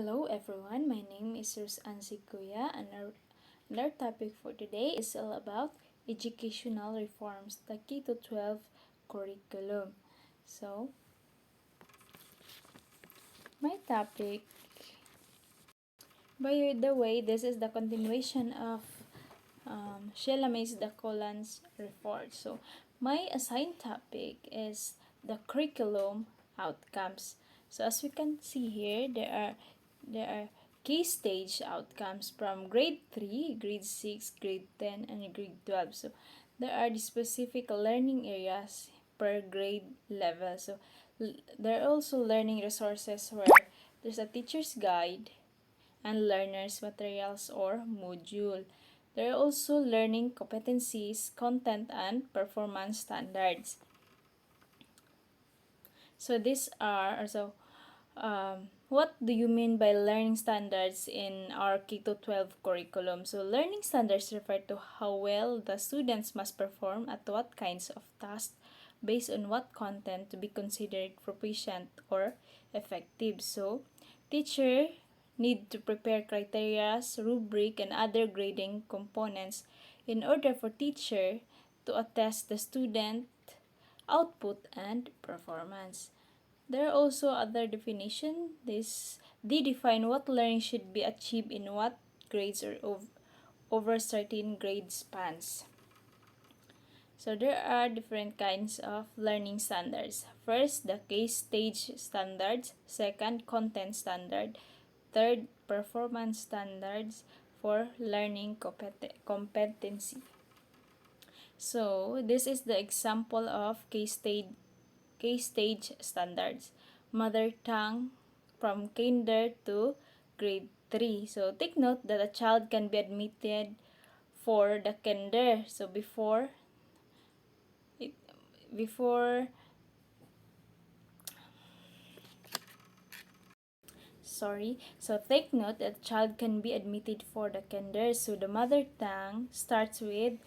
Hello everyone, my name is Ansi Kuya and our topic for today is all about educational reforms, the K to 12 curriculum. So, my topic, by the way, this is the continuation of Shelamay's the Colan's report. So, my assigned topic is the curriculum outcomes. So, as we can see here, there are key stage outcomes from grade 3, grade 6, grade 10, and grade 12. So, there are the specific learning areas per grade level. So, there are also learning resources where there's a teacher's guide and learner's materials or module. There are also learning competencies, content, and performance standards. So these are also what do you mean by learning standards in our K-12 curriculum? So learning standards refer to how well the students must perform at what kinds of tasks based on what content to be considered proficient or effective. So teacher need to prepare criteria, rubric, and other grading components in order for teacher to attest the student output and performance. There are also other definition. They define what learning should be achieved in what grades or over certain grade spans. So there are different kinds of learning standards. First, the case stage standards. Second, content standard. Third, performance standards for learning competency. So this is the example of case stage standards. Mother tongue from kinder to grade 3. So take note that a child can be admitted for the kinder. So before sorry. So take note that a child can be admitted for the kinder. So the mother tongue starts with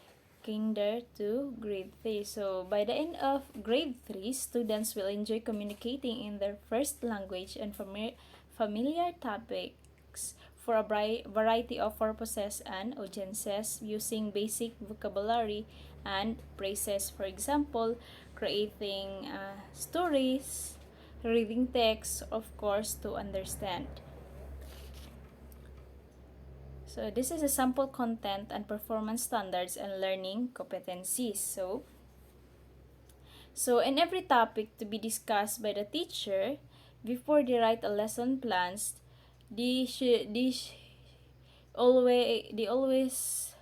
kinder to grade 3. So by the end of grade 3, students will enjoy communicating in their first language and familiar topics for a variety of purposes and audiences using basic vocabulary and phrases. For example, creating stories, reading text, of course, to understand. So this is a sample content and performance standards and learning competencies. So in every topic to be discussed by the teacher, before they write a lesson plans, they always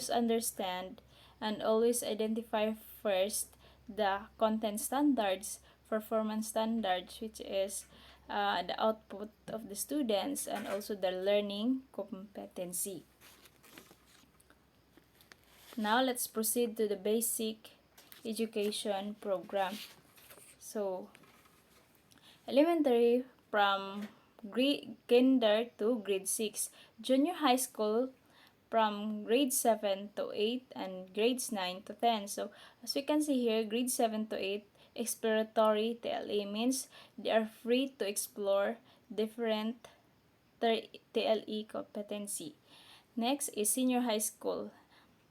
understand and always identify first the content standards, performance standards, which is the output of the students, and also the learning competency. Now let's proceed to the basic education program. So elementary from kinder to grade 6, junior high school from grade 7 to 8, and grades 9 to 10. So as we can see here, grade 7 to 8 exploratory TLE means they are free to explore different TLE competency. Next is senior high school.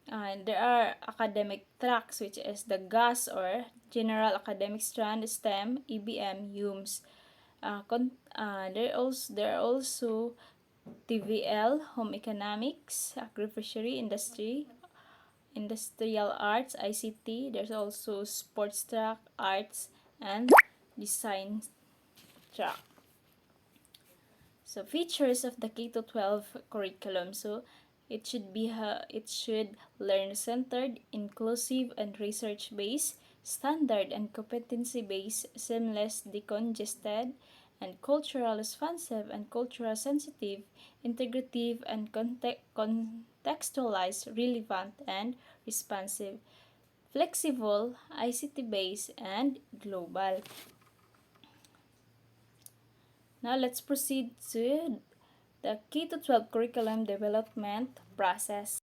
There are academic tracks, which is the GAS or General Academic Strand, STEM, EBM, UMS. There are also TVL, Home Economics, Agri-Fishery Industry, Industrial Arts, ICT. There's also Sports Track, Arts, and Design Track. So features of the K-12 curriculum. So it should learner-centered, inclusive, and research-based, standard and competency-based, seamless, decongested, and cultural responsive and cultural sensitive, integrative, and contextualized, relevant, and responsive, flexible, ICT-based, and global. Now let's proceed to the K-12 curriculum development process.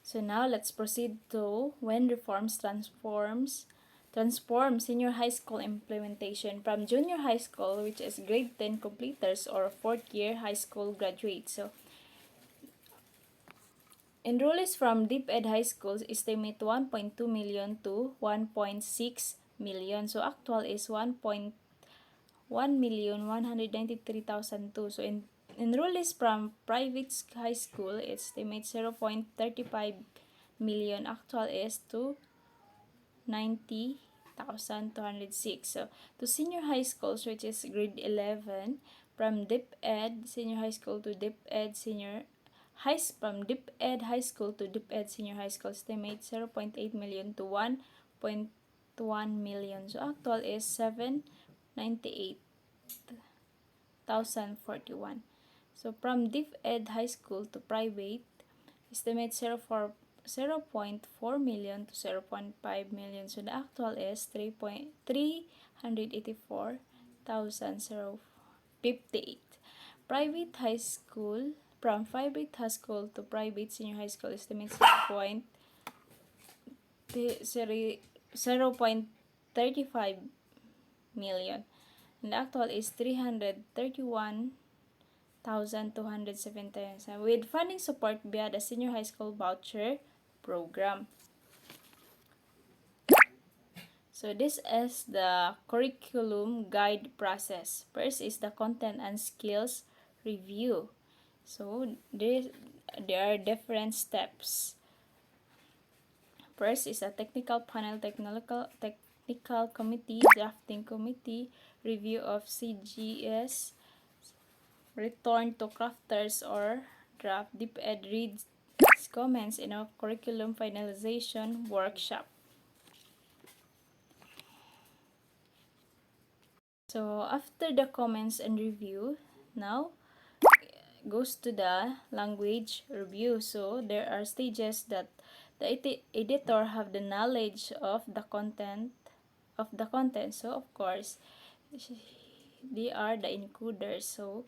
So now let's proceed to when reforms transforms transform senior high school implementation from junior high school, which is grade 10 completers or fourth year high school graduates. So, enrollees from DepEd high schools estimate 1.2 million to 1.6 million. So, actual is 1,193,002. So, enrollees from private high school estimate 0.35 million. Actual is 290,206. So, to senior high schools, which is grade 11, from DepEd senior high school to DepEd senior high from DepEd high school to DepEd senior high school, estimate 0.8 million to 1.1 million. So, actual is 798,041. So, from DepEd high school to private, estimate 0.4 million to 0.5 million. So, the actual is 384,058. Private high school, from private high school to private senior high school, estimate 0.35 million. And the actual is 331,270 with funding support via the senior high school voucher program. So this is the curriculum guide process. First is the content and skills review. So there are different steps. First is a technical panel, technical committee, drafting committee, review of CGS, return to crafters or draft, DepEd reads comments in a curriculum finalization workshop. So after the comments and review, now goes to the language review. So there are stages that the editor have the knowledge of the content So of course they are the encoders, so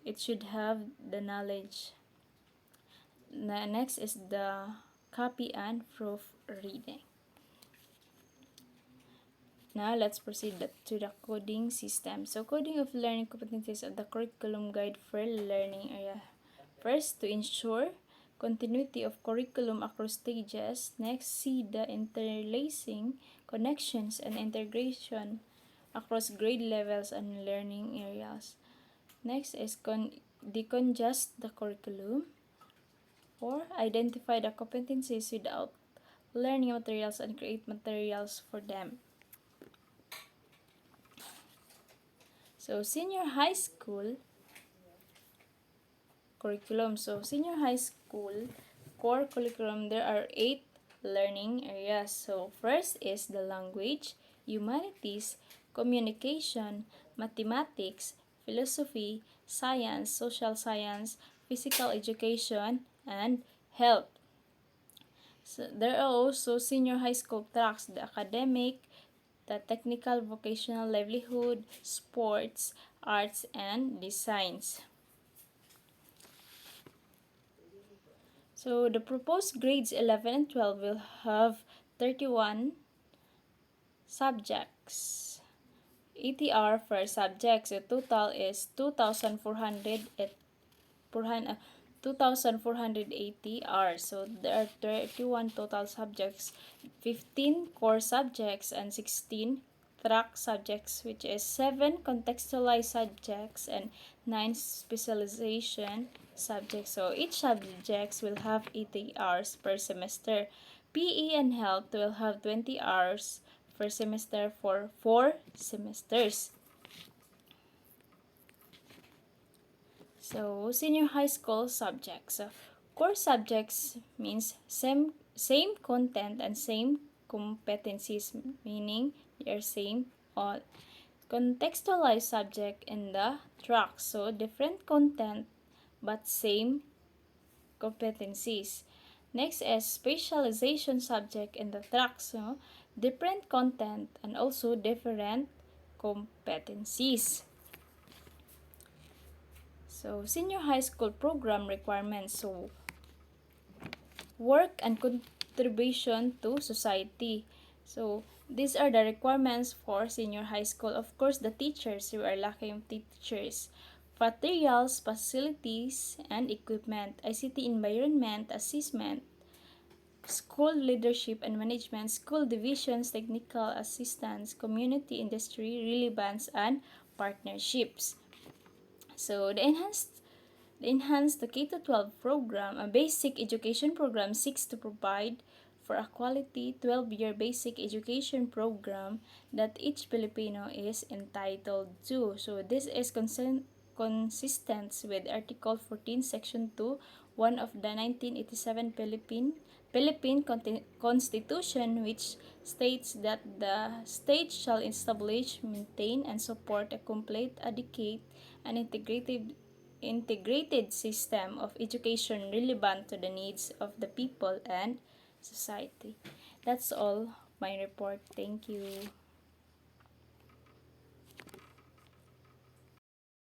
it should have the knowledge. Next is the copy and proofreading. Now let's proceed to the coding system. So coding of learning competencies of the curriculum guide for learning area. First, to ensure continuity of curriculum across stages. Next, see the interlacing connections and integration across grade levels and learning areas. Next is decongest the curriculum, or identify the competencies without learning materials and create materials for them. So senior high school curriculum. So senior high school core curriculum, there are 8 learning areas. So first is the language, humanities, communication, mathematics, philosophy, science, social science, physical education, and health. So there are also senior high school tracks, the academic, the technical, vocational, livelihood, sports, arts, and designs. So the proposed grades 11 and 12 will have 31 subjects. ETR per subject, so total is 2,480 hours. So there are 31 total subjects, 15 core subjects and 16 track subjects, which is 7 contextualized subjects and 9 specialization subjects. So each subjects will have 80 hours per semester. PE and health will have 20 hours per semester for 4 semesters. So, senior high school subjects. So, core subjects means same content and same competencies, meaning they are same all. Contextualized subject in the track, so different content but same competencies. Next is specialization subject in the track, so different content and also different competencies. So, senior high school program requirements. So, work and contribution to society. So, These are the requirements for senior high school. Of course, the teachers, we are lacking of teachers. Materials, facilities, and equipment, ICT environment, assessment, school leadership and management, school divisions, technical assistance, community industry, relevance, and partnerships. So the K-12 program, a basic education program, seeks to provide for a quality 12-year basic education program that each Filipino is entitled to. So this is consistent with Article 14, Section 2, 1 of the 1987 Philippine Constitution, which states that the state shall establish, maintain, and support a complete, adequate, and integrated system of education relevant to the needs of the people and society. That's all my report. Thank you.